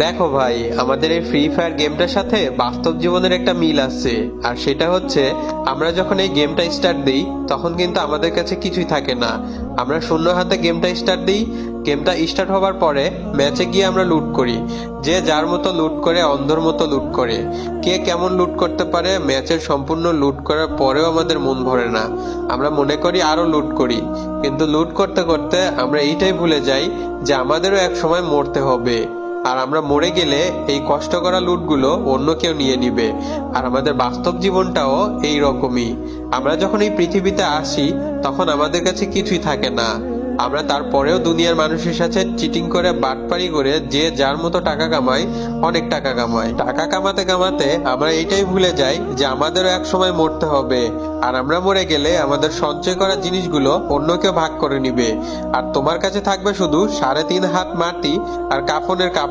দেখো ভাই, আমাদের এই ফ্রি ফায়ার গেমটার সাথে বাস্তব জীবনের একটা মিল আছে। আর সেটা হচ্ছে, আমরা যখন এই গেমটা স্টার্ট দিই তখন কিন্তু আমাদের কাছে কিছুই থাকে না। আমরা শূন্য হাতে গেমটা স্টার্ট দিই। গেমটা স্টার্ট হবার পরে ম্যাচে গিয়ে আমরা লুট করি। যে যার মতো লুট করে, অন্ধর মতো লুট করে। কে কেমন লুট করতে পারে, ম্যাচের সম্পূর্ণ লুট করার পরেও আমাদের মন ভরে না। আমরা মনে করি আরো লুট করি, কিন্তু লুট করতে করতে আমরা এইটাই ভুলে যাই যে আমাদেরও এক সময় মরতে হবে। আর আমরা মরে গেলে এই কষ্ট করা লুটগুলো অন্য কেউ নিয়ে নিবে। আর আমাদের বাস্তব জীবনটাও এই রকমই। আমরা যখন এই পৃথিবীতে আসি তখন আমাদের কাছে কিছুই থাকে না। আমরা তারপরেও দুনিয়ার মানুষের সাথে চিটিং করে, বাটপারি করে, যে যার মতো টাকা কামাই, অনেক টাকা কামাই। টাকা কামাতে কামাতে আমরা এইটাই ভুলে যাই যে আমাদেরও এক সময় মরতে হবে। আর আমরা মরে গেলে আমাদের সঞ্চয় করা জিনিসগুলো অন্য কেউ ভাগ করে নিবে। আর তোমার কাছে থাকবে শুধু 3.5 হাত মাটি আর কাফনের কাপড়।